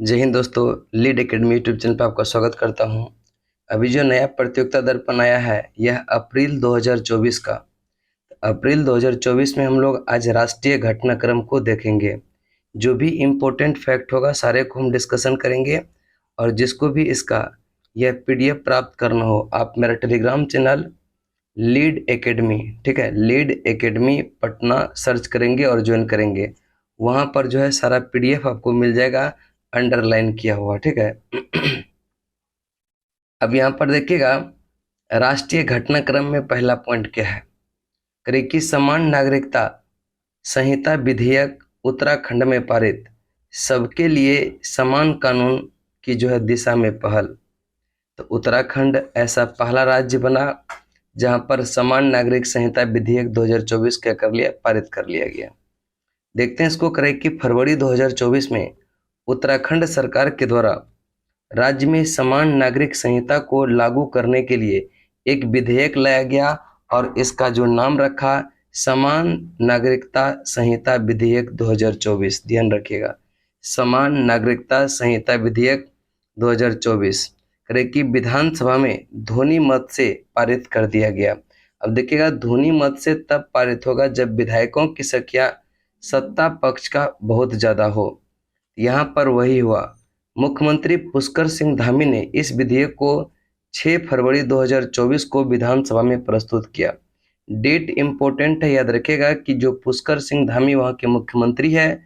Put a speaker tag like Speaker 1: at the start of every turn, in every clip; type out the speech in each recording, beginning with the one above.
Speaker 1: जय हिंद दोस्तों। Lead academy YouTube channel पर आपका स्वागत करता हूं। अभी जो नया प्रतियोगिता दर्पण आया है यह अप्रैल 2024 का। अप्रैल 2024 में हम लोग आज राष्ट्रीय घटनाक्रम को देखेंगे। जो भी इम्पोर्टेंट फैक्ट होगा सारे को हम डिस्कशन करेंगे। और जिसको भी इसका यह पीडीएफ प्राप्त करना हो आप मेरा टेलीग्राम चैनल लीड एकेडमी, ठीक है, लीड एकेडमी पटना सर्च करेंगे और ज्वाइन करेंगे। वहां पर जो है सारा पीडीएफ आपको मिल जाएगा अंडरलाइन किया हुआ, ठीक है। अब यहाँ पर देखिएगा राष्ट्रीय घटनाक्रम में पहला पॉइंट क्या है। करिए कि समान नागरिकता संहिता विधेयक उत्तराखंड में पारित, सबके लिए समान कानून की जो है दिशा में पहल। तो उत्तराखंड ऐसा पहला राज्य बना जहां पर समान नागरिक संहिता विधेयक 2024 क्या कर लिया, पारित कर लिया गया। देखते हैं इसको। करें कि फरवरी 2024 में उत्तराखंड सरकार के द्वारा राज्य में समान नागरिक संहिता को लागू करने के लिए एक विधेयक लाया गया और इसका जो नाम रखा समान नागरिकता संहिता विधेयक 2024। ध्यान रखिएगा, समान नागरिकता संहिता विधेयक 2024 करे कि विधानसभा में ध्वनि मत से पारित कर दिया गया। अब देखिएगा ध्वनि मत से तब पारित होगा जब विधायकों की संख्या सत्ता पक्ष का बहुत ज्यादा हो। यहाँ पर वही हुआ। मुख्यमंत्री पुष्कर सिंह धामी ने इस विधेयक को 6 फरवरी 2024 को विधानसभा में प्रस्तुत किया। डेट इंपॉर्टेंट है, याद रखेगा कि जो पुष्कर सिंह धामी वहां के मुख्यमंत्री है,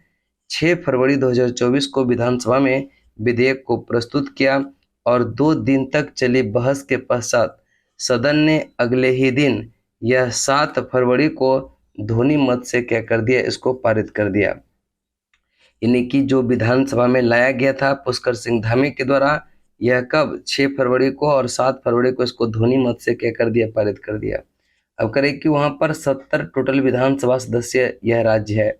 Speaker 1: 6 फरवरी 2024 को विधानसभा में विधेयक को प्रस्तुत किया और 2 दिन तक चली बहस के पश्चात सदन ने अगले ही दिन यह 7 फरवरी को ध्वनि मत से क्या कर दिया, इसको पारित कर दिया। यानी कि जो विधानसभा में लाया गया था पुष्कर सिंह धामी के द्वारा, यह कब 6 फरवरी को और 7 फरवरी को इसको ध्वनि मत से क्या कर दिया, पारित कर दिया। अब करें कि वहां पर 70 टोटल विधानसभा सदस्य यह राज्य है।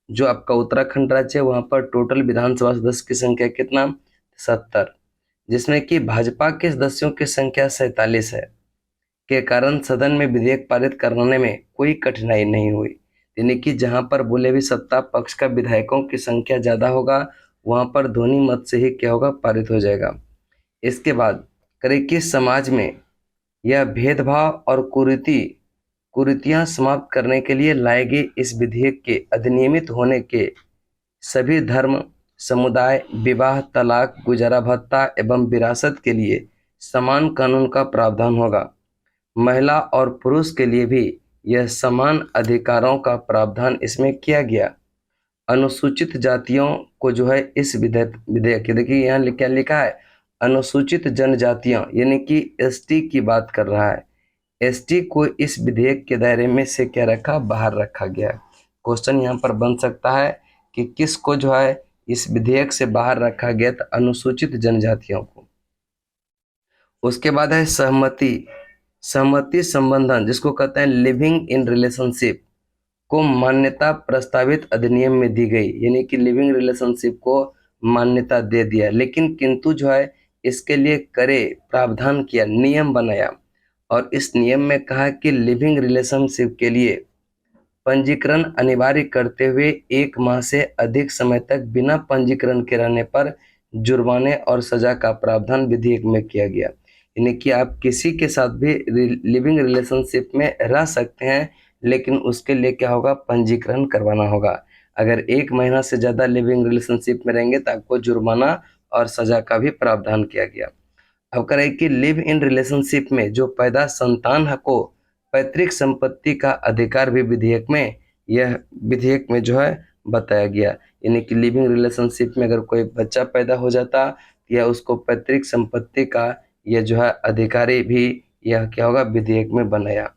Speaker 1: जो आपका उत्तराखंड राज्य है वहां पर टोटल विधानसभा सदस्य की संख्या कितना, 70, जिसमें कि भाजपा के सदस्यों की संख्या 47 है। के कारण सदन में विधेयक पारित कराने में कोई कठिनाई नहीं हुई। यानी कि जहां पर बोले भी सत्ता पक्ष का विधायकों की संख्या ज्यादा होगा वहां पर ध्वनि मत से ही क्या होगा, पारित हो जाएगा। इसके बाद करें कि समाज में यह भेदभाव और कुरीतियां समाप्त करने के लिए लाए गए इस विधेयक के अधिनियमित होने के सभी धर्म समुदाय विवाह तलाक गुजारा भत्ता एवं विरासत के लिए समान कानून का प्रावधान होगा। महिला और पुरुष के लिए भी यह समान अधिकारों का प्रावधान इसमें किया गया। अनुसूचित जातियों को जो है इस विधेयक देखिए यहाँ क्या लिखा है, अनुसूचित जनजातियां यानी कि एसटी की बात कर रहा है। एसटी को इस विधेयक के दायरे में से क्या रखा, बाहर रखा गया। क्वेश्चन यहाँ पर बन सकता है कि किसको जो है इस विधेयक से बाहर रखा गया, तो अनुसूचित जनजातियों को। उसके बाद है सहमति संबंधन, जिसको कहते हैं लिविंग इन रिलेशनशिप, को मान्यता प्रस्तावित अधिनियम में दी गई। यानी कि लिविंग रिलेशनशिप को मान्यता दे दिया, लेकिन किंतु जो है इसके लिए करे प्रावधान किया, नियम बनाया। और इस नियम में कहा कि लिविंग रिलेशनशिप के लिए पंजीकरण अनिवार्य करते हुए 1 माह से अधिक समय तक बिना पंजीकरण के रहने पर जुर्माने और सजा का प्रावधान विधेयक में किया गया। यानी कि आप किसी के साथ भी लिविंग रिलेशनशिप में रह सकते हैं, लेकिन उसके लिए क्या होगा, पंजीकरण करवाना होगा। अगर 1 महीना से ज्यादा लिविंग रिलेशनशिप में रहेंगे तो आपको जुर्माना और सजा का भी प्रावधान किया गया। अब करें कि लिव इन रिलेशनशिप में जो पैदा संतान को पैतृक संपत्ति का अधिकार भी यह विधेयक में जो है बताया गया। यानी कि लिविंग रिलेशनशिप में अगर कोई बच्चा पैदा हो जाता या उसको पैतृक संपत्ति का यह जो है अधिकारी भी यह क्या होगा, विधेयक में बनाया।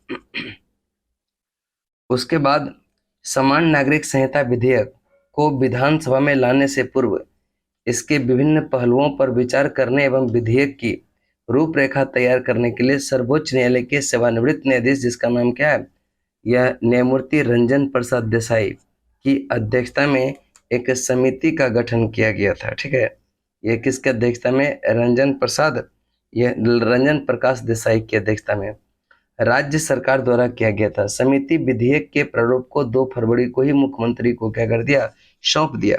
Speaker 1: उसके बाद समान नागरिक संहिता विधेयक को विधानसभा में लाने से पूर्व इसके विभिन्न पहलुओं पर विचार करने एवं विधेयक की रूपरेखा तैयार करने के लिए सर्वोच्च न्यायालय के सेवानिवृत्त न्यायाधीश, जिसका नाम क्या है, यह न्यायमूर्ति रंजन प्रसाद देसाई की अध्यक्षता में एक समिति का गठन किया गया था। ठीक है, यह किसकी अध्यक्षता में, यह रंजन प्रकाश देसाई की अध्यक्षता में राज्य सरकार द्वारा किया गया था। समिति विधेयक के प्रारूप को 2 फरवरी को ही मुख्यमंत्री को क्या कर दिया, सौंप दिया।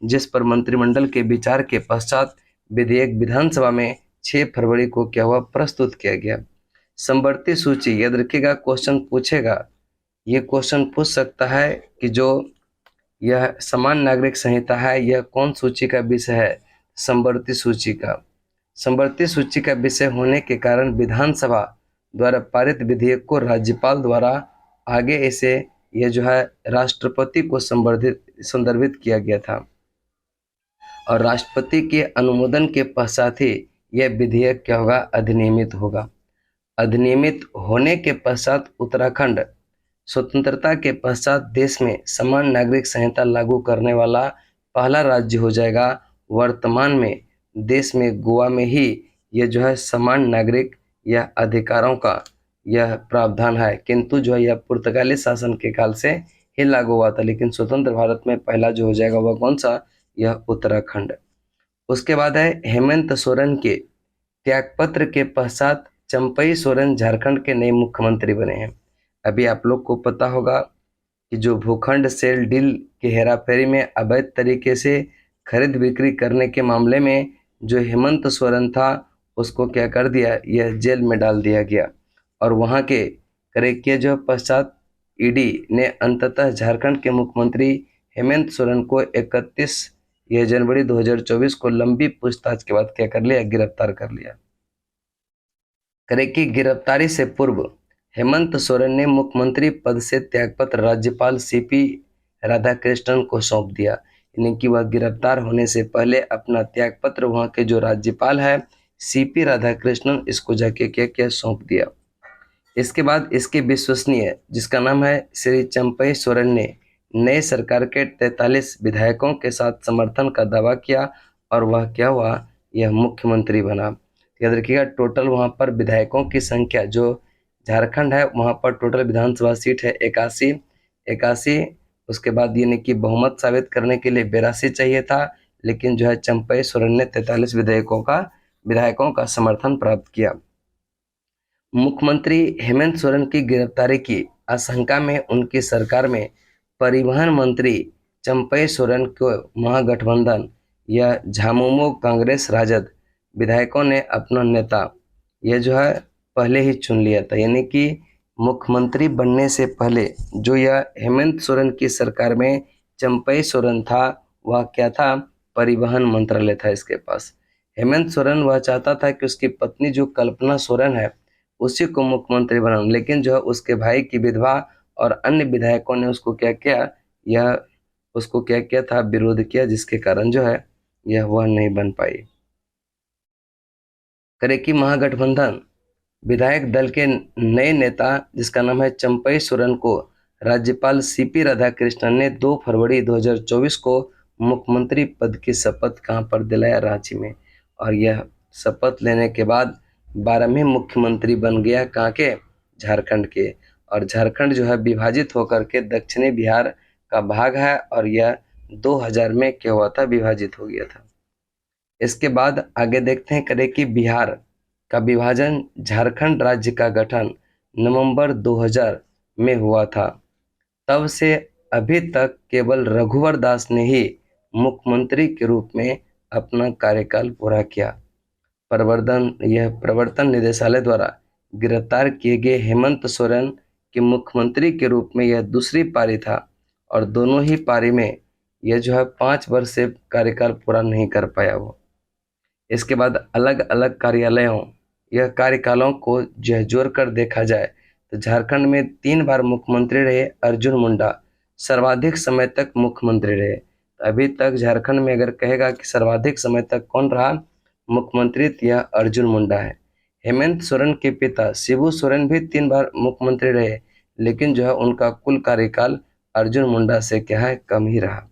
Speaker 1: जिस पर मंत्रिमंडल के विचार के पश्चात विधेयक विधानसभा में 6 फरवरी को क्या हुआ, प्रस्तुत किया गया। समवर्ती सूची, याद रखिएगा क्वेश्चन पूछेगा, ये क्वेश्चन पूछ सकता है कि जो यह समान नागरिक संहिता है यह कौन सूची का विषय है, समवर्ती सूची का। समवर्ती सूची का विषय होने के कारण विधानसभा द्वारा पारित विधेयक को राज्यपाल द्वारा आगे इसे यह जो है राष्ट्रपति को संदर्भित किया गया था और राष्ट्रपति के अनुमोदन के पश्चात ही यह विधेयक क्या होगा, अधिनियमित होगा। अधिनियमित होने के पश्चात उत्तराखंड स्वतंत्रता के पश्चात देश में समान नागरिक संहिता लागू करने वाला पहला राज्य हो जाएगा। वर्तमान में देश में गोवा में ही यह जो है समान नागरिक या अधिकारों का यह प्रावधान है, किंतु जो है यह पुर्तगाली शासन के काल से ही लागू हुआ था, लेकिन स्वतंत्र भारत में पहला जो हो जाएगा वह कौन सा, यह उत्तराखंड। उसके बाद है हेमंत सोरेन के त्यागपत्र के पश्चात चंपई सोरेन झारखंड के नए मुख्यमंत्री बने हैं। अभी आप लोग को पता होगा कि जो भूखंड सेल डील के हेराफेरी में अवैध तरीके से खरीद बिक्री करने के मामले में जो हेमंत सोरेन था उसको क्या कर दिया, यह जेल में डाल दिया गया और वहां के करे जो पश्चात ईडी ने अंततः झारखंड के मुख्यमंत्री हेमंत सोरेन को 31 जनवरी 2024 को लंबी पूछताछ के बाद क्या कर लिया, गिरफ्तार कर लिया। करे कि गिरफ्तारी से पूर्व हेमंत सोरेन ने मुख्यमंत्री पद से त्यागपत्र राज्यपाल सीपी राधाकृष्णन को सौंप दिया, यानी कि वह गिरफ्तार होने से पहले अपना त्यागपत्र वहां के जो राज्यपाल है सीपी राधाकृष्णन इसको जाके क्या क्या सौंप दिया। इसके बाद इसके विश्वसनीय जिसका नाम है श्री चंपई सोरेन ने नए सरकार के 43 विधायकों के साथ समर्थन का दावा किया और वह क्या हुआ, यह मुख्यमंत्री बना। याद रखिएगा टोटल वहां पर विधायकों की संख्या जो झारखंड है वहां पर टोटल विधानसभा सीट है 81। उसके बाद यानी कि बहुमत साबित करने के लिए 82 चाहिए था, लेकिन जो है चंपई सोरेन ने 43 विधायकों का समर्थन प्राप्त किया। मुख्यमंत्री हेमंत सोरेन की गिरफ्तारी की आशंका में उनकी सरकार में परिवहन मंत्री चंपई सोरेन को महागठबंधन या झामुमो कांग्रेस राजद विधायकों ने अपना नेता यह जो है पहले ही चुन लिया था, यानी कि मुख्यमंत्री बनने से पहले जो यह हेमंत सोरेन की सरकार में चंपई सोरेन था वह क्या था, परिवहन मंत्रालय था इसके पास। हेमंत सोरेन वह चाहता था कि उसकी पत्नी जो कल्पना सोरेन है उसी को मुख्यमंत्री बनाना, लेकिन जो है उसके भाई की विधवा और अन्य विधायकों ने उसको क्या किया, यह उसको क्या किया था, विरोध किया, जिसके कारण जो है यह वह नहीं बन पाई। करे कि महागठबंधन विधायक दल के नए नेता जिसका नाम है चंपई सोरेन को राज्यपाल सीपी राधाकृष्णन ने 2 फरवरी 2024 को मुख्यमंत्री पद की शपथ कहां पर दिलाया, रांची में। और यह शपथ लेने के बाद 12वें मुख्यमंत्री बन गया, कहां के, झारखंड के। और झारखंड जो है विभाजित होकर के दक्षिणी बिहार का भाग है और यह 2000 में क्या हुआ था, विभाजित हो गया था। इसके बाद आगे देखते हैं करे कि बिहार का विभाजन, झारखंड राज्य का गठन नवंबर 2000 में हुआ था। तब से अभी तक केवल रघुवर दास ने ही मुख्यमंत्री के रूप में अपना कार्यकाल पूरा किया। प्रवर्तन निदेशालय द्वारा गिरफ्तार किए गए हेमंत सोरेन के मुख्यमंत्री के रूप में यह दूसरी पारी था और दोनों ही पारी में यह जो है 5 वर्ष से कार्यकाल पूरा नहीं कर पाया वो। इसके बाद अलग अलग कार्यालयों यह कार्यकालों को जो जोड़ कर देखा जाए तो झारखंड में 3 बार मुख्यमंत्री रहे अर्जुन मुंडा, सर्वाधिक समय तक मुख्यमंत्री रहे। अभी तक झारखंड में अगर कहेगा कि सर्वाधिक समय तक कौन रहा मुख्यमंत्री, तो यह अर्जुन मुंडा है। हेमंत सोरेन के पिता शिबू सोरेन भी 3 बार मुख्यमंत्री रहे, लेकिन जो है उनका कुल कार्यकाल अर्जुन मुंडा से क्या है, कम ही रहा।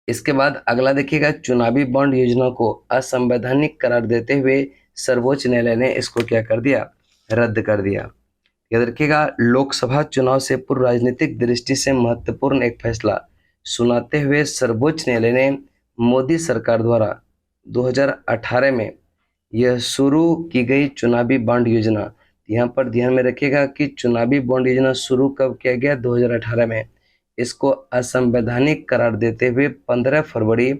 Speaker 1: इसके बाद अगला देखिएगा, चुनावी बॉन्ड योजना को असंवैधानिक करार देते हुए सर्वोच्च न्यायालय ने इसको क्या कर दिया, रद्द कर दिया। याद रखिएगा लोकसभा चुनाव से पूर्व राजनीतिक दृष्टि से महत्वपूर्ण एक फैसला सुनाते हुए सर्वोच्च न्यायालय ने मोदी सरकार द्वारा 2018 में यह शुरू की गई चुनावी बॉन्ड योजना, यहाँ पर ध्यान में रखिएगा कि चुनावी बॉन्ड योजना शुरू कब किया गया, 2018 में, इसको असंवैधानिक करार देते हुए 15 फरवरी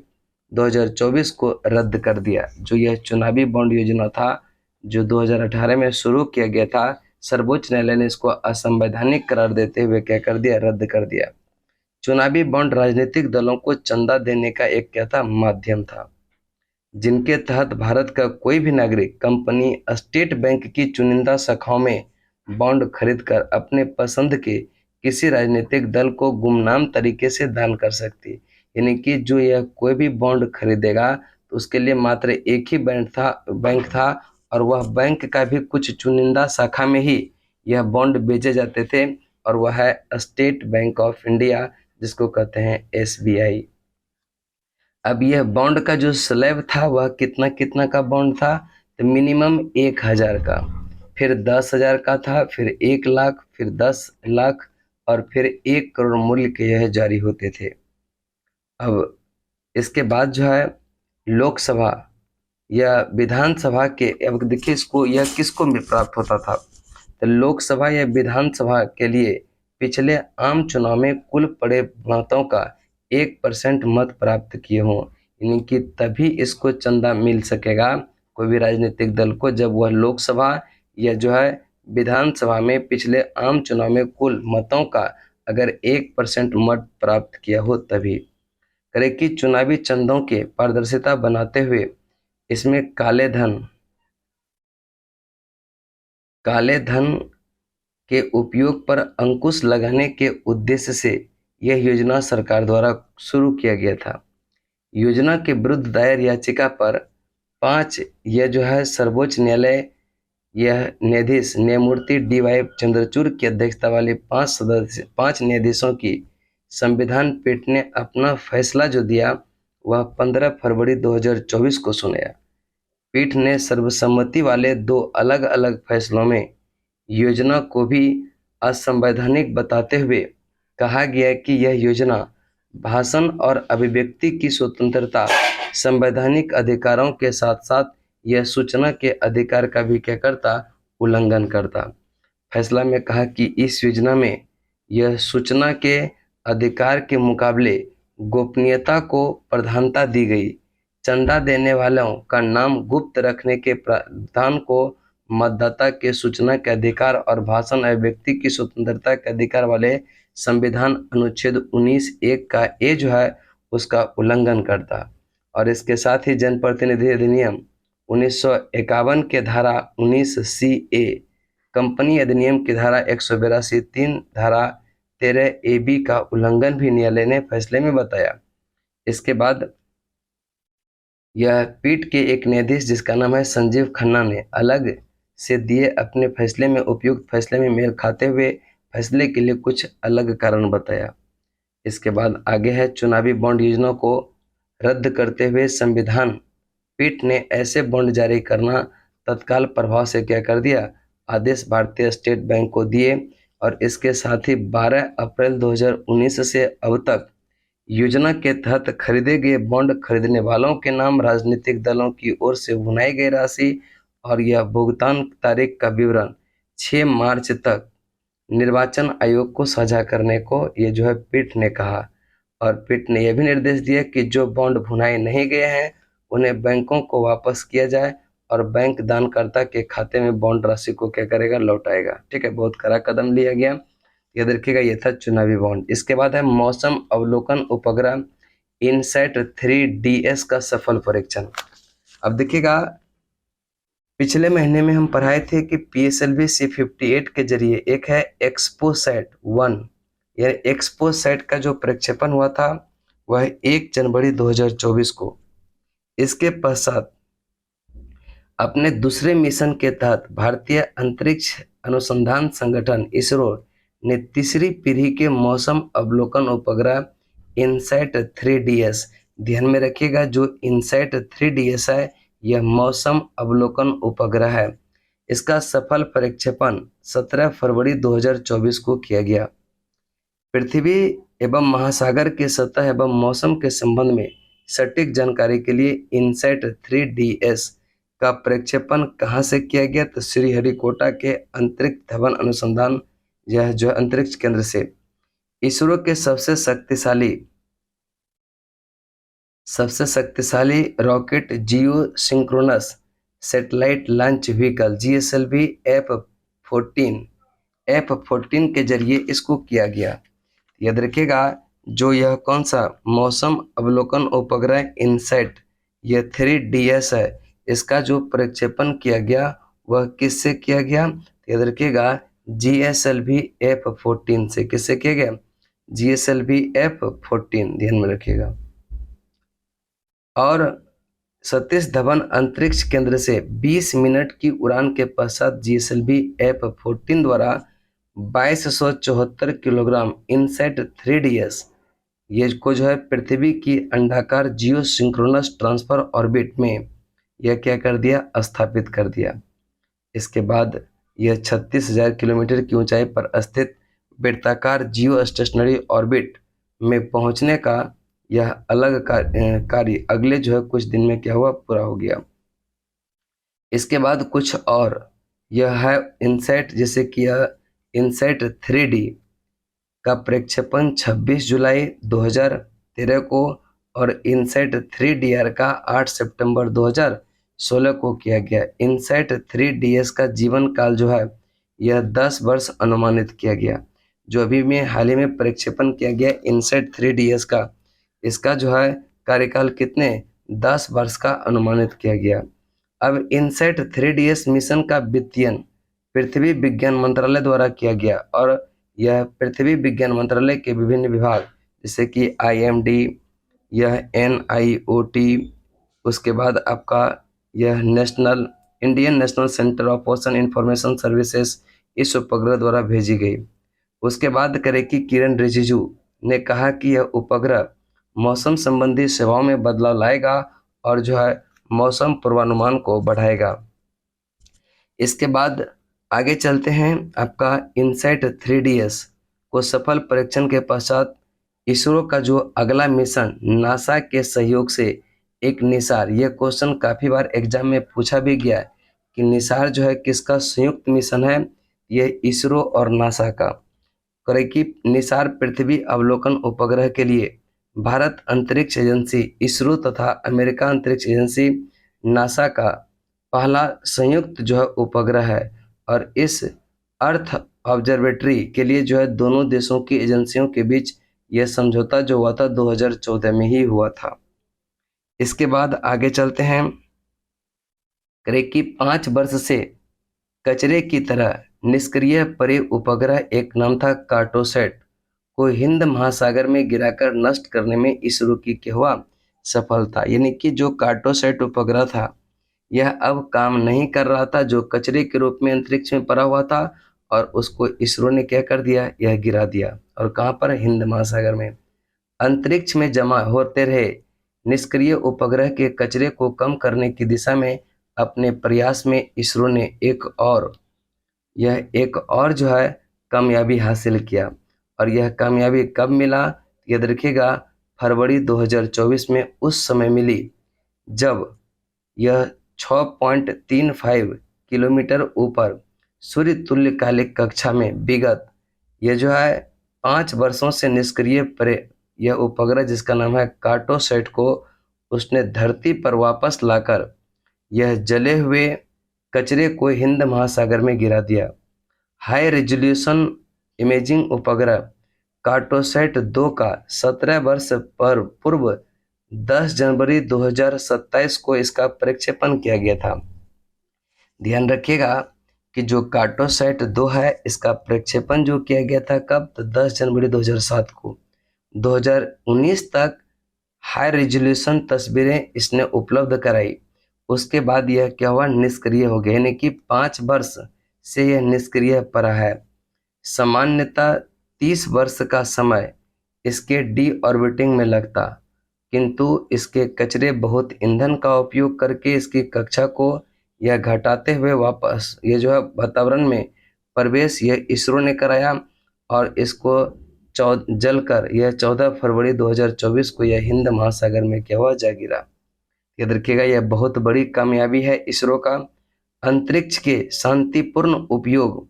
Speaker 1: 2024 को रद्द कर दिया। जो यह चुनावी बॉन्ड योजना था जो 2018 में शुरू किया गया था, सर्वोच्च न्यायालय ने इसको असंवैधानिक करार देते हुए क्या कर दिया, रद्द कर दिया। चुनावी बॉन्ड राजनीतिक दलों को चंदा देने का एक क्या था, माध्यम था, जिनके तहत भारत का कोई भी नागरिक कंपनी स्टेट बैंक की चुनिंदा शाखाओं में बॉन्ड खरीदकर अपने पसंद के किसी राजनीतिक दल को गुमनाम तरीके से दान कर सकती। यानी कि जो यह कोई भी बॉन्ड खरीदेगा तो उसके लिए मात्र एक ही बैंक था और वह बैंक का भी कुछ चुनिंदा शाखा में ही यह बॉन्ड बेचे जाते थे, और वह है स्टेट बैंक ऑफ इंडिया, जिसको कहते हैं SBI। अब यह बॉन्ड का जो स्लैब था वह कितना कितना का बॉन्ड था, तो मिनिमम 1000 का, फिर 10,000 का था, फिर 1 लाख, फिर 10 लाख और फिर 1 करोड़ मूल्य के यह जारी होते थे। अब इसके बाद जो है लोकसभा या विधानसभा के, अब देखिए इसको यह किसको प्राप्त होता था, तो लोकसभा या विधानसभा के लिए पिछले आम चुनाव में कुल पड़े मतों का 1% मत प्राप्त किए हों, यानी कि तभी इसको चंदा मिल सकेगा कोई भी राजनीतिक दल को, जब वह लोकसभा या जो है विधानसभा में पिछले आम चुनाव में कुल मतों का अगर 1% मत प्राप्त किया हो तभी। करे कि चुनावी चंदों के पारदर्शिता बनाते हुए इसमें काले धन के उपयोग पर अंकुश लगाने के उद्देश्य से यह योजना सरकार द्वारा शुरू किया गया था। योजना के विरुद्ध दायर याचिका पर 5 यह जो है सर्वोच्च न्यायालय यह न्यायाधीश न्यायमूर्ति DY चंद्रचूड़ की अध्यक्षता वाले 5 न्यायाधीशों की संविधान पीठ ने अपना फैसला जो दिया वह 15 फरवरी 2024 को सुनाया। पीठ ने सर्वसम्मति वाले 2 अलग अलग फैसलों में योजना को भी असंवैधानिक बताते हुए कहा गया कि यह योजना भाषण और अभिव्यक्ति की स्वतंत्रता, संवैधानिक अधिकारों के साथ साथ यह सूचना के अधिकार का भी क्या करता, उल्लंघन करता। फैसला में कहा कि इस योजना में यह सूचना के अधिकार के मुकाबले गोपनीयता को प्रधानता दी गई। चंदा देने वालों का नाम गुप्त रखने के प्रावधान को मतदाता के सूचना के अधिकार और भाषण अभिव्यक्ति की स्वतंत्रता के अधिकार वाले संविधान अनुच्छेद 19(1) का ए जो है उसका उल्लंघन करता। और इसके साथ ही जनप्रतिनिधि अधिनियम 1951 के धारा 19C(a), कंपनी अधिनियम की धारा 182, 3 धारा 13AB का उल्लंघन भी न्यायालय ने फैसले में बताया। इसके बाद यह पीठ के एक न्यायाधीश जिसका नाम है संजीव खन्ना ने अलग से दिए अपने फैसले में उपयुक्त फैसले में मेल खाते हुए फैसले के लिए कुछ अलग कारण बताया। इसके बाद आगे है चुनावी बॉन्ड योजना को रद्द करते हुए संविधान पीठ ने ऐसे बॉन्ड जारी करना तत्काल प्रभाव से क्या कर दिया, आदेश भारतीय स्टेट बैंक को दिए। और इसके साथ ही 12 अप्रैल 2019 से अब तक योजना के तहत खरीदे गए बॉन्ड खरीदने वालों के नाम, राजनीतिक दलों की ओर से भुनाई गई राशि और यह भुगतान तारीख का विवरण 6 मार्च तक निर्वाचन आयोग को साझा करने को ये जो है पीठ ने कहा। और पीठ ने यह भी निर्देश दिया कि जो बॉन्ड भुनाए नहीं गए हैं उन्हें बैंकों को वापस किया जाए और बैंक दानकर्ता के खाते में बॉन्ड राशि को क्या करेगा, लौटाएगा। ठीक है, बहुत कड़ा कदम लिया गया। याद रखिएगा ये था चुनावी बॉन्ड। इसके बाद है मौसम अवलोकन उपग्रह इनसैट 3DS का सफल परीक्षण। अब देखिएगा पिछले महीने में हम पढ़ाए थे कि PSLV C58 के जरिए एक है एक्सपोसैट 1, यानी एक्सपोसैट का जो प्रक्षेपण हुआ था वह 1 जनवरी 2024 को। इसके पश्चात अपने दूसरे मिशन के तहत भारतीय अंतरिक्ष अनुसंधान संगठन इसरो ने तीसरी पीढ़ी के मौसम अवलोकन उपग्रह इनसैट 3DS, ध्यान में रखिएगा जो इनसैट 3DS है यह मौसम अवलोकन उपग्रह है, इसका सफल प्रक्षेपण 17 फरवरी 2024 को किया गया। पृथ्वी एवं महासागर की सतह एवं मौसम के संबंध में सटीक जानकारी के लिए इनसैट 3DS का प्रक्षेपण कहाँ से किया गया, तो श्रीहरिकोटा के अंतरिक्ष धवन अनुसंधान यह जो अंतरिक्ष केंद्र से। इसरो के सबसे शक्तिशाली rocket geosynchronous satellite launch vehicle GSLV F14 के जरिए इसको किया गया। याद रखिएगा, जो यह कौन सा मौसम अवलोकन उपग्रह इनसैट यह 3DS है, इसका जो प्रक्षेपण किया गया वह किससे किया गया? याद रखिएगा, GSLV F14 से। किससे किया गया? GSLV F14, ध्यान में रखिएगा। और सतीश धवन अंतरिक्ष केंद्र से 20 मिनट की उड़ान के पश्चात GSLV F14 द्वारा 2274 किलोग्राम इनसैट 3DS ये को जो है पृथ्वी की अंडाकार जियो सिंक्रोनस ट्रांसफर ऑर्बिट में यह क्या कर दिया? स्थापित कर दिया। इसके बाद यह 36,000 किलोमीटर की ऊंचाई पर स्थित वृत्ताकार जियो स्टेशनरी ऑर्बिट में पहुंचने का यह अलग कार्य अगले जो है कुछ दिन में क्या हुआ? पूरा हो गया। इसके बाद कुछ और यह है इनसैट, जैसे कि यह इनसैट 3D का प्रक्षेपण 26 जुलाई 2013 को और इनसैट 3DR का 8 सितंबर 2016 को किया गया। इनसैट 3DS का जीवन काल जो है यह 10 वर्ष अनुमानित किया गया। जो अभी में हाल ही में प्रक्षेपण किया गया इनसैट 3DS का, इसका जो है कार्यकाल कितने? 10 वर्ष का अनुमानित किया गया। अब इनसैट 3DS मिशन का वित्तीयन पृथ्वी विज्ञान मंत्रालय द्वारा किया गया और यह पृथ्वी विज्ञान मंत्रालय के विभिन्न विभाग जैसे कि IMD, यह NIOT, उसके बाद आपका यह Indian national centre of ocean information services इस उपग्रह द्वारा भेजी गई। उसके बाद करे कि किरण रिजिजू ने कहा कि यह उपग्रह मौसम संबंधी सेवाओं में बदलाव लाएगा और जो है मौसम पूर्वानुमान को बढ़ाएगा। इसके बाद आगे चलते हैं। आपका इनसैट 3DS को सफल परीक्षण के पश्चात इसरो का जो अगला मिशन नासा के सहयोग से एक निसार, यह क्वेश्चन काफी बार एग्जाम में पूछा भी गया है कि निसार जो है किसका संयुक्त मिशन है? यह इसरो और नासा का। करे कि निसार पृथ्वी अवलोकन उपग्रह के लिए भारत अंतरिक्ष एजेंसी इसरो तथा अमेरिका अंतरिक्ष एजेंसी नासा का पहला संयुक्त जो है उपग्रह है और इस अर्थ ऑब्जर्वेटरी के लिए जो है दोनों देशों की एजेंसियों के बीच यह समझौता जो हुआ था 2014 में ही हुआ था। इसके बाद आगे चलते हैं। करे कि 5 वर्ष से कचरे की तरह निष्क्रिय पड़े उपग्रह एक नाम था कार्टोसैट को हिंद महासागर में गिराकर नष्ट करने में इसरो की क्या हुआ? सफलता। यानी कि जो कार्टोसैट उपग्रह था यह अब काम नहीं कर रहा था, जो कचरे के रूप में अंतरिक्ष में पड़ा हुआ था और उसको इसरो ने क्या कर दिया? यह गिरा दिया। और कहां पर? हिंद महासागर में। अंतरिक्ष में जमा होते रहे निष्क्रिय उपग्रह के कचरे को कम करने की दिशा में अपने प्रयास में इसरो ने एक और जो है कामयाबी हासिल किया। और यह कामयाबी कब मिला? याद रखिएगा, फरवरी 2024 में उस समय मिली जब यह 6.35 किलोमीटर ऊपर सूर्य तुल्यकालिक कक्षा में विगत यह जो है 5 वर्षों से निष्क्रिय पड़े यह उपग्रह जिसका नाम है कार्टोसैट को उसने धरती पर वापस लाकर यह जले हुए कचरे को हिंद महासागर में गिरा दिया। हाई रेजोल्यूशन इमेजिंग उपग्रह कार्टोसैट 2 का 17 वर्ष पर पूर्व 10 जनवरी 2027 को इसका प्रक्षेपण किया गया था। ध्यान रखिएगा कि जो कार्टोसैट 2 है इसका प्रक्षेपण जो किया गया था कब? तो 10 जनवरी 2007 को। 2019 तक हाई रेजोल्यूशन तस्वीरें इसने उपलब्ध कराई। उसके बाद यह क्या हुआ? निष्क्रिय हो गया, यानी कि 5 वर्ष से यह निष्क्रिय पड़ा है। सामान्यतः 30 वर्ष का समय इसके डी ऑर्बिटिंग में लगता, किंतु इसके कचरे बहुत ईंधन का उपयोग करके इसकी कक्षा को यह घटाते हुए वापस ये जो है वातावरण में प्रवेश यह इसरो ने कराया और इसको जलकर यह 14 फरवरी 2024 को यह हिंद महासागर में क्या हुआ? जा गिरा। याद रखिएगा, यह बहुत बड़ी कामयाबी है इसरो का। अंतरिक्ष के शांतिपूर्ण उपयोग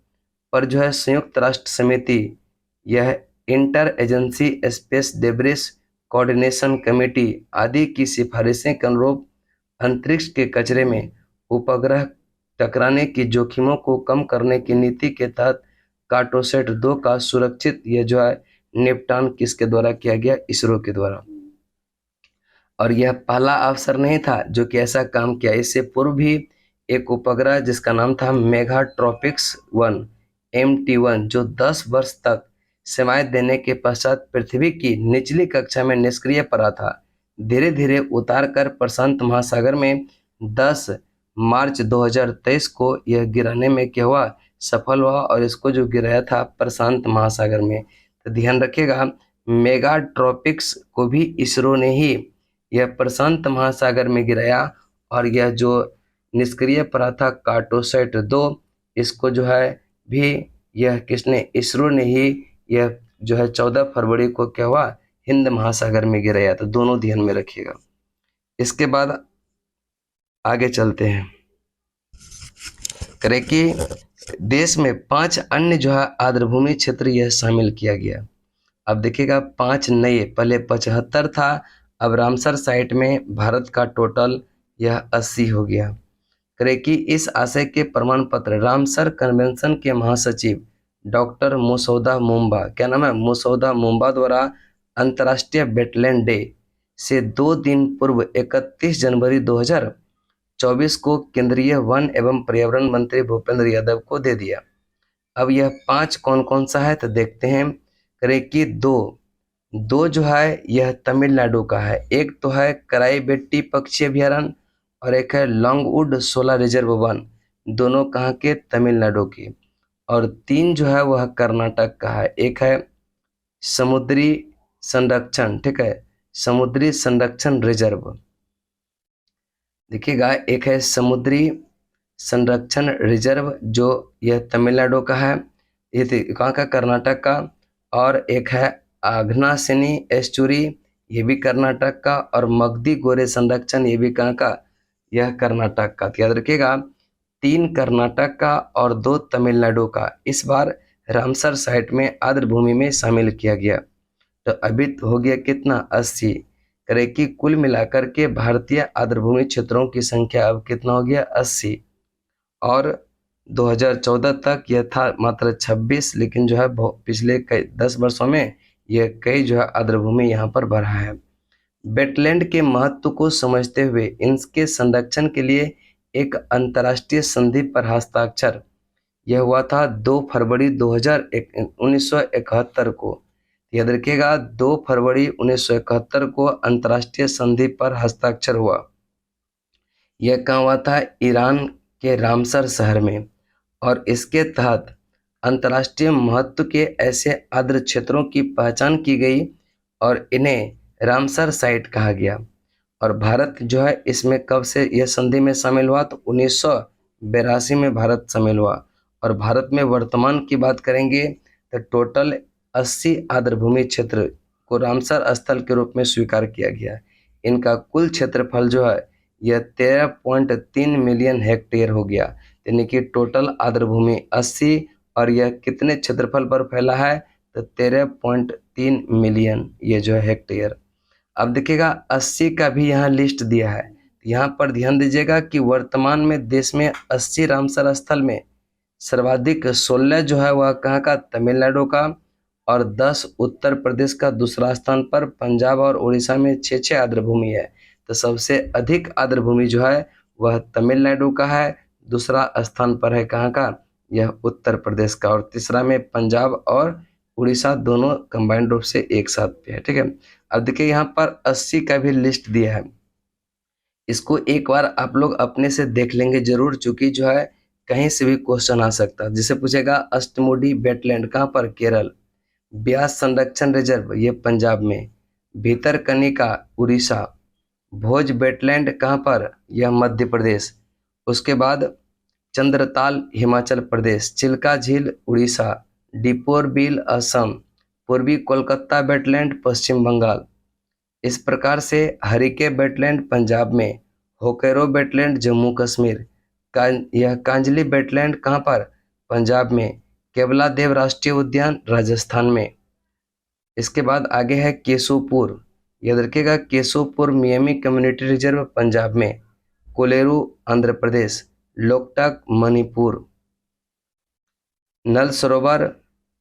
Speaker 1: पर जो है संयुक्त राष्ट्र समिति यह inter agency space debris coordination committee आदि की सिफारिशें के अनुरूप अंतरिक्ष के कचरे में उपग्रह टकराने की जोखिमों को कम करने की नीति के तहत कार्टोसैट 2 का सुरक्षित ये जो है निपटान किसके द्वारा किया गया? इसरो के द्वारा। और यह पहला अवसर नहीं था जो कि ऐसा काम किया। इससे पूर्व भी एक उपग्रह जिसका नाम था मेगाट्रॉपिक्स 1 MT1 जो 10 वर्ष तक सेवाएं देने के पश्चात पृथ्वी की निचली कक्षा में निष्क्रिय पड़ा था, धीरे धीरे उतार कर प्रशांत महासागर में 10 मार्च 2023 को यह गिराने में क्या हुआ? सफल हुआ। और इसको जो गिराया था प्रशांत महासागर में। तो ध्यान रखिएगा, मेगाट्रॉपिक्स को भी इसरो ने ही यह प्रशांत महासागर में गिराया। और यह जो निष्क्रिय पड़ा था कार्टोसैट 2, इसको जो है भी यह किसने? इसरो ने ही यह जो है 14 फरवरी को क्या हुआ? हिंद महासागर में गिराया। तो दोनों ध्यान में रखिएगा। इसके बाद आगे चलते हैं, करें कि देश में 5 अन्य जो है आर्द्रभूमि क्षेत्र यह शामिल किया गया। अब देखिएगा 5 नए, पहले 75 था, अब रामसर साइट में भारत का टोटल यह 80 हो गया। करें कि इस आशय के प्रमाण पत्र रामसर कन्वेंशन के महासचिव डॉक्टर मुसौदा मुंबा, क्या नाम है? मुसौदा मुंबा द्वारा अंतर्राष्ट्रीय वेटलैंड डे से 2 दिन पूर्व 31 जनवरी 2024 को केंद्रीय वन एवं पर्यावरण मंत्री भूपेंद्र यादव को दे दिया। अब यह 5 कौन कौन सा है तो देखते हैं। करें कि दो जो है यह तमिलनाडु का है। एक तो है कराईबेट्टी पक्षी अभयारण्य और एक है लॉन्गवुड सोलर रिजर्व वन, दोनों कहाँ के? तमिलनाडु की। और 3 जो है वह कर्नाटक का है। एक है समुद्री संरक्षण, ठीक है, समुद्री संरक्षण रिजर्व, देखिएगा, एक है समुद्री संरक्षण रिजर्व जो यह तमिलनाडु का है, ये कहाँ का? कर्नाटक का। और एक है आघनासिनी एस्चुरी, ये भी कर्नाटक का। और मगधी गोरे संरक्षण, ये भी कहाँ का? यह कर्नाटक का। तो याद रखिएगा 3 कर्नाटक का और 2 तमिलनाडु का इस बार रामसर साइट में आर्द्रभूमि में शामिल किया गया। तो अभी तो हो गया कितना? 80। करें कि कुल मिलाकर के भारतीय आर्द्रभूमि क्षेत्रों की संख्या अब कितना हो गया? 80। और 2014 तक यह था मात्र 26, लेकिन जो है पिछले कई 10 वर्षों में यह कई जो है आर्द्रभूमि यहाँ पर बढ़ा है। वेटलैंड के महत्व को समझते हुए इनके संरक्षण के लिए एक अंतर्राष्ट्रीय संधि पर हस्ताक्षर यह हुआ था 2 फरवरी 1971 को। याद रखिएगा 2 फरवरी 1971 को अंतर्राष्ट्रीय संधि पर हस्ताक्षर हुआ। यह कहाँ हुआ था? ईरान के रामसर शहर में। और इसके तहत अंतर्राष्ट्रीय महत्व के ऐसे आर्द्र क्षेत्रों की पहचान की गई और इन्हें रामसर साइट कहा गया। और भारत जो है इसमें कब से यह संधि में शामिल हुआ? तो 1982 में भारत शामिल हुआ। और भारत में वर्तमान की बात करेंगे तो टोटल 80 आर्द्रभूमि क्षेत्र को रामसर स्थल के रूप में स्वीकार किया गया। इनका कुल क्षेत्रफल जो है यह 13.3 मिलियन हेक्टेयर हो गया, यानी कि टोटल आर्द्रभूमि 80। और यह कितने क्षेत्रफल पर फैला है? तो 13.3 मिलियन ये जो है हेक्टेयर। अब देखिएगा 80 का भी यहाँ लिस्ट दिया है। यहाँ पर ध्यान दीजिएगा कि वर्तमान में देश में 80 रामसर स्थल में सर्वाधिक 16 जो है वह कहाँ का? तमिलनाडु का। और 10 उत्तर प्रदेश का। दूसरा स्थान पर पंजाब और उड़ीसा में 6 आर्द्रभूमि है। तो सबसे अधिक आर्द्रभूमि जो है वह तमिलनाडु का है। दूसरा स्थान पर है कहाँ का? यह उत्तर प्रदेश का। और तीसरा में पंजाब और उड़ीसा दोनों कंबाइंड रूप से एक साथ पे है, ठीक है। अब देखिए यहाँ पर 80 का भी लिस्ट दिया है। इसको एक बार आप लोग अपने से देख लेंगे जरूर, चूंकि जो है कहीं से भी क्वेश्चन आ सकता है। जिसे पूछेगा अष्टमुडी वेटलैंड कहाँ पर? केरल। ब्यास संरक्षण रिजर्व ये पंजाब में। भीतरकनिका उड़ीसा। भोज वेटलैंड कहाँ पर? यह मध्य प्रदेश। उसके बाद चंद्रताल हिमाचल प्रदेश। चिल्का झील उड़ीसा। डिपोर बिल असम। पूर्वी कोलकाता वेटलैंड पश्चिम बंगाल। इस प्रकार से हरिके वेटलैंड पंजाब में। होकेरो वेटलैंड जम्मू कश्मीर। यह कांजली वेटलैंड कहाँ पर? पंजाब में। केवलादेव राष्ट्रीय उद्यान राजस्थान में। इसके बाद आगे है केशोपुर, याद रखिएगा Keshopur Miami community reserve Punjab में, कोलेरू आंध्र प्रदेश, लोकटक मणिपुर। नल सरोवर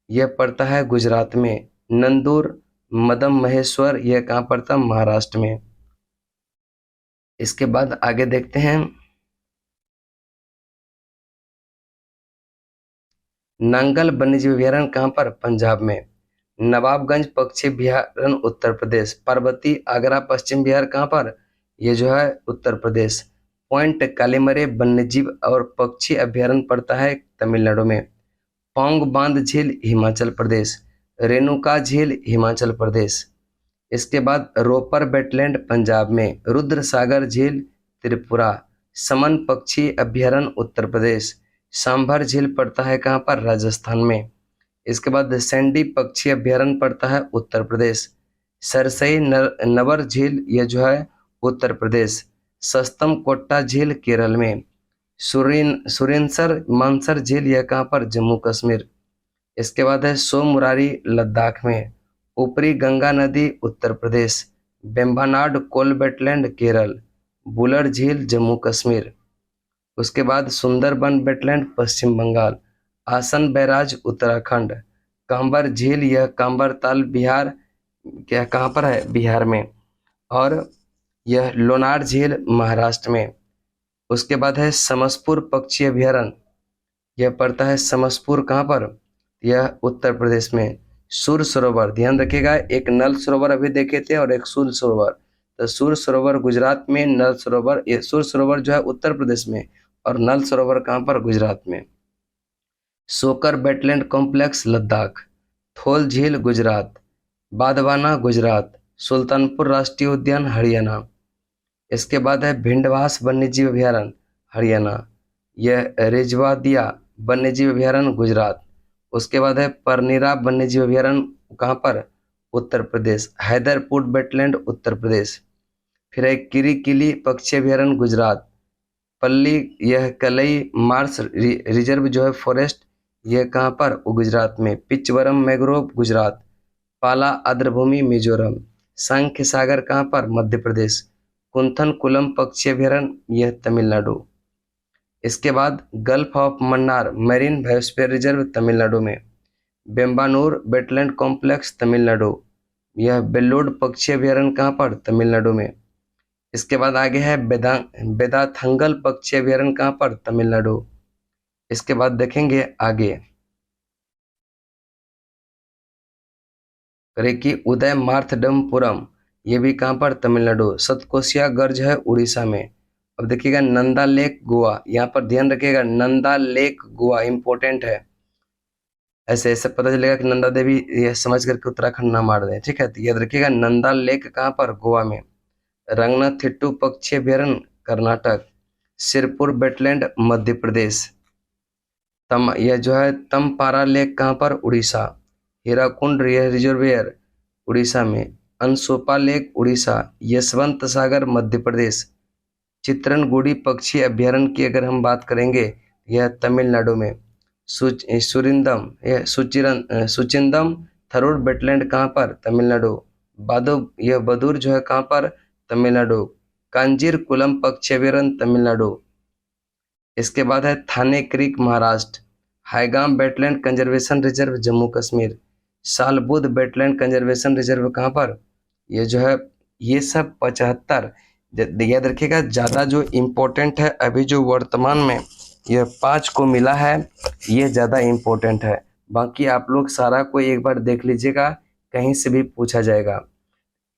Speaker 1: यह पड़ता है गुजरात में, नंदूर मदम महेश्वर यह कहाँ पड़ता है, महाराष्ट्र में। इसके बाद आगे देखते हैं नांगल वन्यजीव अभयारण्य कहाँ पर, पंजाब में। नवाबगंज पक्षी अभयारण्य उत्तर प्रदेश, पार्वती आगरा पश्चिम बिहार कहाँ पर, ये जो है उत्तर प्रदेश। पॉइंट कालीमरे वन्यजीव और पक्षी अभयारण्य पड़ता है तमिलनाडु में। पौंग बांध झील हिमाचल प्रदेश, रेणुका झील हिमाचल प्रदेश। इसके बाद रोपर वेटलैंड पंजाब में, रुद्र सागर झील त्रिपुरा, समन पक्षी अभयारण्य उत्तर प्रदेश, सांभर झील पड़ता है कहाँ पर, राजस्थान में। इसके बाद सैंडी पक्षी अभयारण्य पड़ता है उत्तर प्रदेश। सरसई नवर झील यह जो है उत्तर प्रदेश। सस्तम कोट्टा झील केरल में। सुरेनसर मानसर झील यह कहाँ पर, जम्मू कश्मीर। इसके बाद है सोमुरारी लद्दाख में। ऊपरी गंगा नदी उत्तर प्रदेश। बेम्बानाड कोल वेटलैंड केरल। बुलर झील जम्मू कश्मीर। उसके बाद सुंदरबन वेटलैंड पश्चिम बंगाल। आसन बैराज उत्तराखंड। कांबर झील यह कांबर ताल बिहार, क्या कहाँ पर है, बिहार में। और यह लोनार झील महाराष्ट्र में। उसके बाद है समसपुर पक्षी अभयारण्य, यह पड़ता है समसपुर कहाँ पर, यह उत्तर प्रदेश में। सूर सरोवर, ध्यान रखिएगा, एक नल सरोवर अभी देखे थे और एक सूर सरोवर। तो सूर सरोवर गुजरात में, नल सरोवर, ये सूर सरोवर जो है उत्तर प्रदेश में और नल सरोवर कहाँ पर, गुजरात में। सोकर वेटलैंड कॉम्प्लेक्स लद्दाख। थोल झील गुजरात। बादवाना गुजरात। सुल्तानपुर राष्ट्रीय उद्यान हरियाणा। इसके बाद है भिंडवास वन्यजीव अभयारण्य हरियाणा। यह रिजवादिया वन्यजीव अभयारण्य गुजरात। उसके बाद है परनीरा वन्यजीव अभयारण्य कहाँ पर, उत्तर प्रदेश। हैदरपुर वेटलैंड उत्तर प्रदेश। फिर है किरी पक्षी अभयारण्य गुजरात। पल्ली यह कलई मार्स रिजर्व जो है फॉरेस्ट, यह कहाँ पर, गुजरात में। पिचवरम मैग्रोव गुजरात। पाला आर्द्रभूमि मिजोरम। सांख्य सागर कहाँ पर, मध्य प्रदेश। कुंथन कुलम पक्षी अभयारण्य यह तमिलनाडु। इसके बाद gulf of Mannar marine biosphere reserve Tamil Nadu में। बेम्बानूर वेटलैंड कॉम्प्लेक्स तमिलनाडु, यह बेल्लोड पक्षी अभयारण्य कहाँ पर, तमिलनाडु में। इसके बाद आगे है बेदाथंगल पक्षी अभयारण्य कहाँ पर, तमिलनाडु। इसके बाद देखेंगे आगे कि उदय मार्थडमपुरम, ये भी कहाँ पर, तमिलनाडु। सतकोशिया गर्ज है उड़ीसा में। अब देखिएगा नंदा लेक गोवा, यहाँ पर ध्यान रखिएगा, नंदा लेक गोवा इंपॉर्टेंट है। ऐसे ऐसे पता चलेगा कि नंदा देवी, यह समझ करके उत्तराखंड ना मार दें, ठीक है। तो याद रखिएगा नंदा लेक कहाँ पर, गोवा में। रंगनाथिट्टू पक्षी अभयारण्य कर्नाटक। सिरपुर वेटलैंड मध्य प्रदेश। यह जो है तमपारा लेक कहाँ पर, उड़ीसा। हीराकुंड रिजर्वेयर उड़ीसा में। अनसोपा लेक उड़ीसा। यशवंत सागर मध्य प्रदेश। चित्रनगुड़ी पक्षी अभयारण्य की अगर हम बात करेंगे, यह तमिलनाडु में। सुचिंदम थरूर वेटलैंड कहाँ पर, तमिलनाडु। यह बदूर जो है कहाँ पर, तमिलनाडु। कांजीर कुलम पक्षी अभयारण्य तमिलनाडु। इसके बाद है Thane creek Maharashtra. Haigam wetland conservation reserve Jammu Kashmir. Shallabugh wetland conservation reserve कहाँ पर, ये जो है, ये सब 75, याद रखिएगा। ज़्यादा जो इम्पोर्टेंट है अभी जो वर्तमान में यह 5 को मिला है, ये ज़्यादा इम्पोर्टेंट है। बाकी आप लोग सारा को एक बार देख लीजिएगा, कहीं से भी पूछा जाएगा।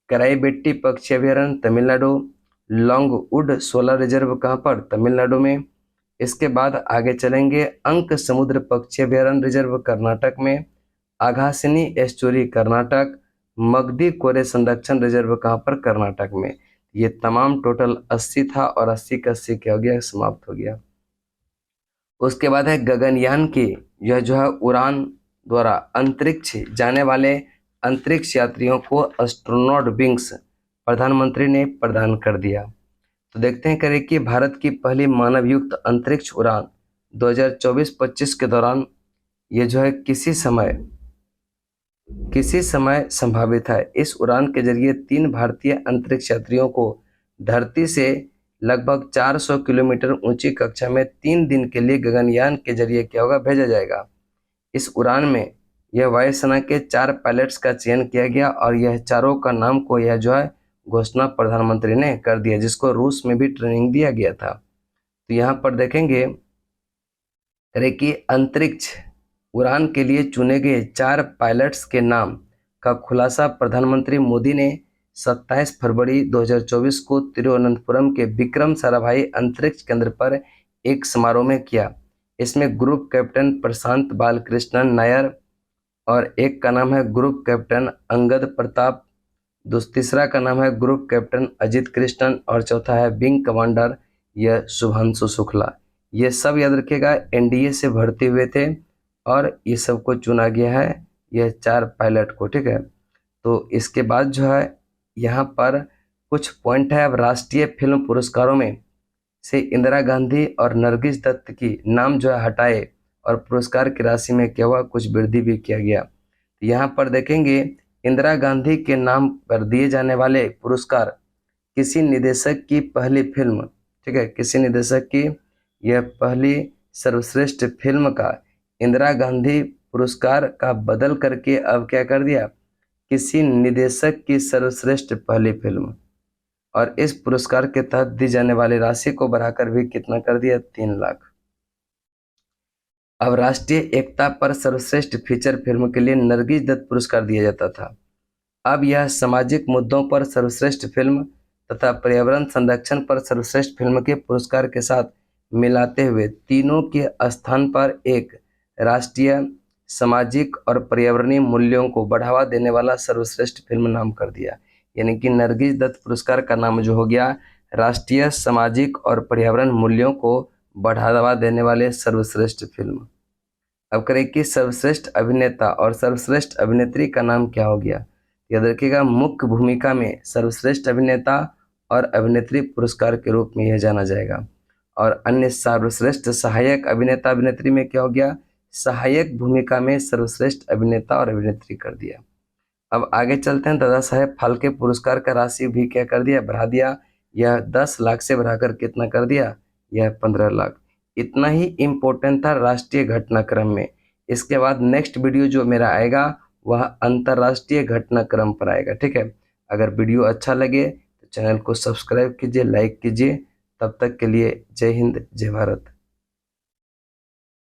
Speaker 1: कराईबेट्टी पक्षी अभयारण्य तमिलनाडु। लॉन्गवुड सोलर रिजर्व कहाँ पर, तमिलनाडु में। इसके बाद आगे चलेंगे अंक समुद्र पक्षी अभयारण्य रिजर्व कर्नाटक में। आघासिनी एस्चुरी कर्नाटक। मगधी कोरे संरक्षण रिजर्व कहाँ पर, कर्नाटक में। ये तमाम टोटल 80 था और 80 का 80 क्या हो गया, समाप्त हो गया। उसके बाद है गगनयान की, यह जो है उड़ान द्वारा अंतरिक्ष जाने वाले अंतरिक्ष यात्रियों को एस्ट्रोनॉट विंग्स प्रधानमंत्री ने प्रदान कर दिया। तो देखते हैं करें कि भारत की पहली मानव युक्त अंतरिक्ष उड़ान 2024-25 के दौरान ये जो है किसी समय किसी समय संभावित है। इस उड़ान के जरिए 3 भारतीय अंतरिक्ष यात्रियों को धरती से लगभग 400 किलोमीटर ऊंची कक्षा में 3 दिन के लिए गगनयान के जरिए क्या होगा, भेजा जाएगा। इस उड़ान में यह वायुसेना के 4 पायलट्स का चयन किया गया और यह चारों का नाम को यह जो है घोषणा प्रधानमंत्री ने कर दिया, जिसको रूस में भी ट्रेनिंग दिया गया था। तो यहाँ पर देखेंगे करें कि अंतरिक्ष उड़ान के लिए चुने गए 4 पायलट्स के नाम का खुलासा प्रधानमंत्री मोदी ने 27 फरवरी 2024 को तिरुवनंतपुरम के विक्रम साराभाई अंतरिक्ष केंद्र पर एक समारोह में किया। इसमें ग्रुप कैप्टन प्रशांत बालकृष्णन नायर और एक का नाम है ग्रुप कैप्टन अंगद प्रताप, तीसरा का नाम है ग्रुप कैप्टन अजित कृष्णन और चौथा है विंग कमांडर यह शुभांशु शुक्ला। ये सब याद रखिएगा एनडीए से भर्ती हुए थे और ये सबको चुना गया है, यह 4 पायलट को, ठीक है। तो इसके बाद जो है यहाँ पर कुछ पॉइंट है। अब राष्ट्रीय फिल्म पुरस्कारों में से इंदिरा गांधी और नरगिस दत्त की नाम जो है हटाए और पुरस्कार की राशि में क्या हुआ, कुछ वृद्धि भी किया गया। यहाँ पर देखेंगे इंदिरा गांधी के नाम पर दिए जाने वाले पुरस्कार किसी निदेशक की पहली फिल्म, ठीक है, किसी निदेशक की यह पहली सर्वश्रेष्ठ फिल्म का इंदिरा गांधी पुरस्कार का बदल करके अब क्या कर दिया, किसी निदेशक की सर्वश्रेष्ठ पहली फिल्म, और इस पुरस्कार के तहत दी जाने वाली राशि को बढ़ाकर भी कितना कर दिया, 3 लाख। अब राष्ट्रीय एकता पर सर्वश्रेष्ठ फीचर फिल्म के लिए नरगिस दत्त पुरस्कार दिया जाता था। अब यह सामाजिक मुद्दों पर सर्वश्रेष्ठ फिल्म तथा पर्यावरण संरक्षण पर सर्वश्रेष्ठ फिल्म के पुरस्कार के साथ मिलाते हुए तीनों के स्थान पर एक राष्ट्रीय सामाजिक और पर्यावरणीय मूल्यों को बढ़ावा देने वाला सर्वश्रेष्ठ फिल्म नाम कर दिया। यानी कि नरगिस दत्त पुरस्कार का नाम जो हो गया राष्ट्रीय सामाजिक और पर्यावरण मूल्यों को बढ़ावा देने वाले सर्वश्रेष्ठ फिल्म। अब करें कि सर्वश्रेष्ठ अभिनेता और सर्वश्रेष्ठ अभिनेत्री का नाम क्या हो गया। याद रखिएगा मुख्य भूमिका में सर्वश्रेष्ठ अभिनेता और अभिनेत्री पुरस्कार के रूप में यह जाना जाएगा, और अन्य सर्वश्रेष्ठ सहायक अभिनेता अभिनेत्री में क्या हो गया, सहायक भूमिका में सर्वश्रेष्ठ अभिनेता और अभिनेत्री कर दिया। अब आगे चलते हैं। दादा साहेब फाल्के पुरस्कार का राशि भी क्या कर दिया, बढ़ा दिया। यह 10 लाख से बढ़ाकर कितना कर दिया, यह 15 लाख। इतना ही इम्पोर्टेंट था राष्ट्रीय घटनाक्रम में। इसके बाद नेक्स्ट वीडियो जो मेरा आएगा वह अंतर्राष्ट्रीय घटनाक्रम पर आएगा, ठीक है। अगर वीडियो अच्छा लगे तो चैनल को सब्सक्राइब कीजिए, लाइक कीजिए। तब तक के लिए जय हिंद, जय भारत।